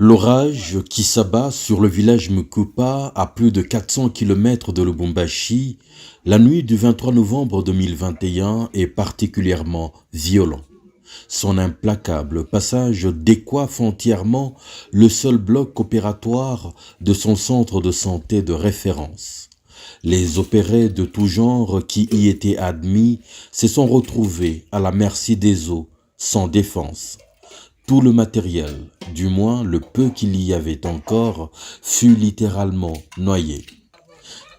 L'orage qui s'abat sur le village Mukupa, à plus de 400 km de Lubumbashi, la nuit du 23 novembre 2021 est particulièrement violent. Son implacable passage décoiffe entièrement le seul bloc opératoire de son centre de santé de référence. Les opérés de tout genre qui y étaient admis se sont retrouvés à la merci des eaux, sans défense. Tout le matériel, du moins le peu qu'il y avait encore, fut littéralement noyé.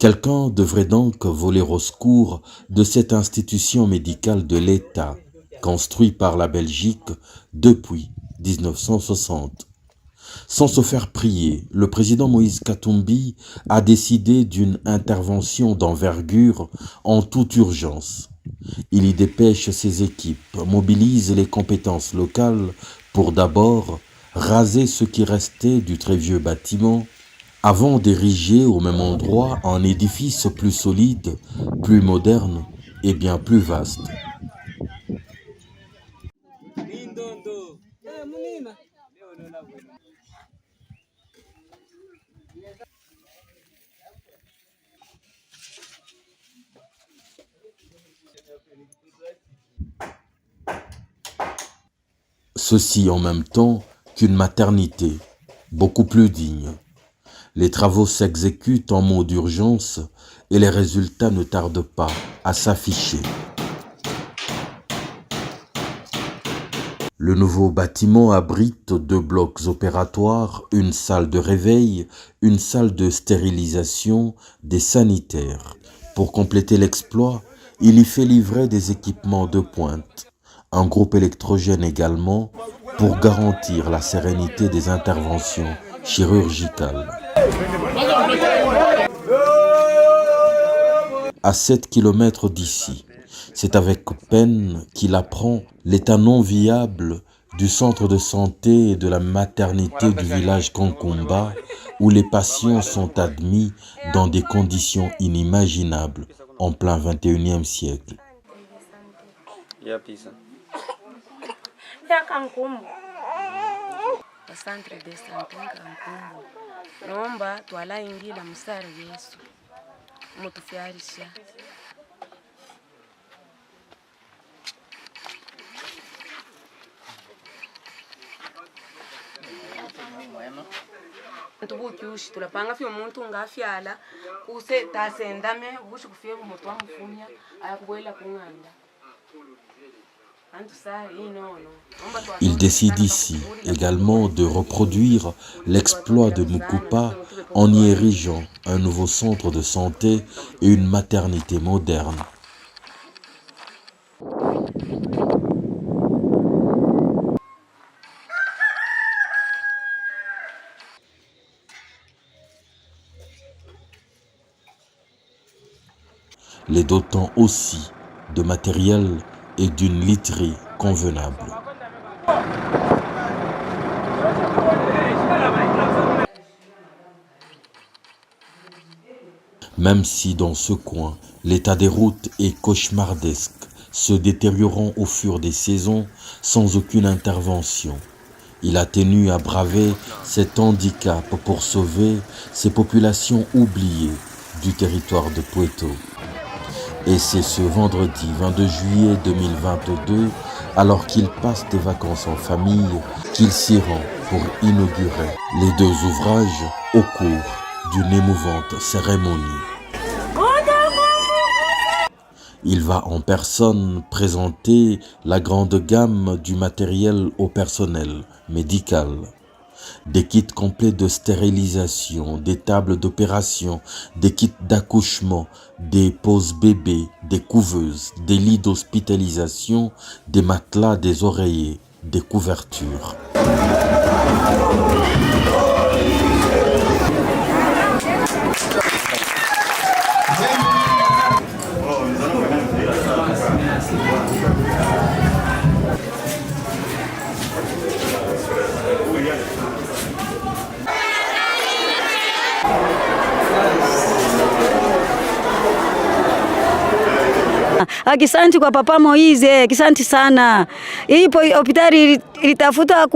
Quelqu'un devrait donc voler au secours de cette institution médicale de l'État, construite par la Belgique depuis 1960. Sans se faire prier, le président Moïse Katumbi a décidé d'une intervention d'envergure en toute urgence. Il y dépêche ses équipes, mobilise les compétences locales pour d'abord raser ce qui restait du très vieux bâtiment avant d'ériger au même endroit un édifice plus solide, plus moderne et bien plus vaste. Ceci en même temps qu'une maternité, beaucoup plus digne. Les travaux s'exécutent en mode d'urgence et les résultats ne tardent pas à s'afficher. Le nouveau bâtiment abrite 2 blocs opératoires, une salle de réveil, une salle de stérilisation, des sanitaires. Pour compléter l'exploit, il y fait livrer des équipements de pointe. Un groupe électrogène également pour garantir la sérénité des interventions chirurgicales. À 7 km d'ici, c'est avec peine qu'il apprend l'état non viable du centre de santé et de la maternité du village Kankumba, où les patients sont admis dans des conditions inimaginables en plein 21e siècle. Centre de santé Kankumba. Naomba twalaingira msari Yesu. Mutufiarisha. Ntubukyushi tulapanga fyo muntu ngafyala kuse tasendame bushi kufye mutu amufumya ayakuwela kunganda. Il décide ici également de reproduire l'exploit de Mukupa en y érigeant un nouveau centre de santé et une maternité moderne. Les dotant aussi de matériel et d'une literie convenable. Même si dans ce coin, l'état des routes est cauchemardesque, se détériorant au fur des saisons sans aucune intervention, il a tenu à braver cet handicap pour sauver ces populations oubliées du territoire de Puerto. Et c'est ce vendredi 22 juillet 2022, alors qu'il passe des vacances en famille, qu'il s'y rend pour inaugurer les 2 ouvrages au cours d'une émouvante cérémonie. Il va en personne présenter la grande gamme du matériel au personnel médical. Des kits complets de stérilisation, des tables d'opération, des kits d'accouchement, des poses bébés, des couveuses, des lits d'hospitalisation, des matelas, des oreillers, des couvertures. Akisanti kwa Papa Moize, kisanti sana. Hii hospitali ilitafuta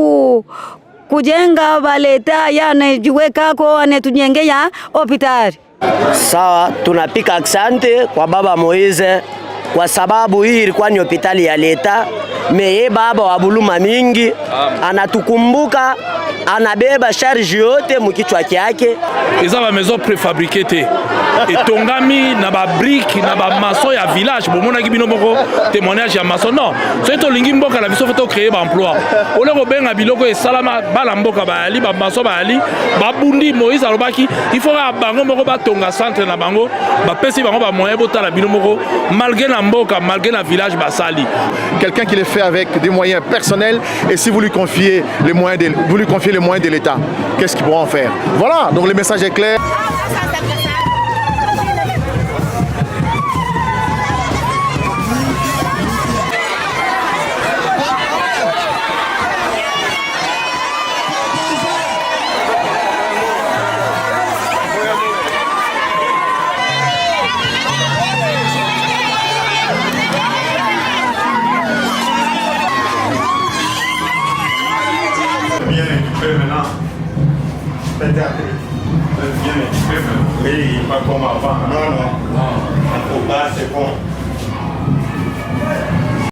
kujenga baleta yani jiwekako anetujengea hospitali. Sawa, tunapika asante kwa baba Moize kwa sababu hii ilikuwa ni hospitali ya leta. Meye baba wa buluma mingi anatukumbuka, anabeba charge yote mukichwa kyake. Eza ba maison préfabriquée te etongami na ba brique na ba maçon ya village bomona ki bino moko témoignage ya maçon non c'est to lingi mboka la biso fait créer ba emploi ole ko benga biloko esalama bala mboka ba ali ba maçon ba ali ba bundi Moïse alobaki il faut ba bango moko ba tonga centre na bango ba pesi bango ba moyen botala bino moko malgré la mboka malgré la village ba sali quelqu'un qui le fait avec des moyens personnels et si vous lui confiez les moyens de l'État, qu'est-ce qu'ils pourront en faire? Voilà, donc le message est clair. Maintenant, bien équipé, mais pas comme avant. Non, non. Au bas, c'est bon.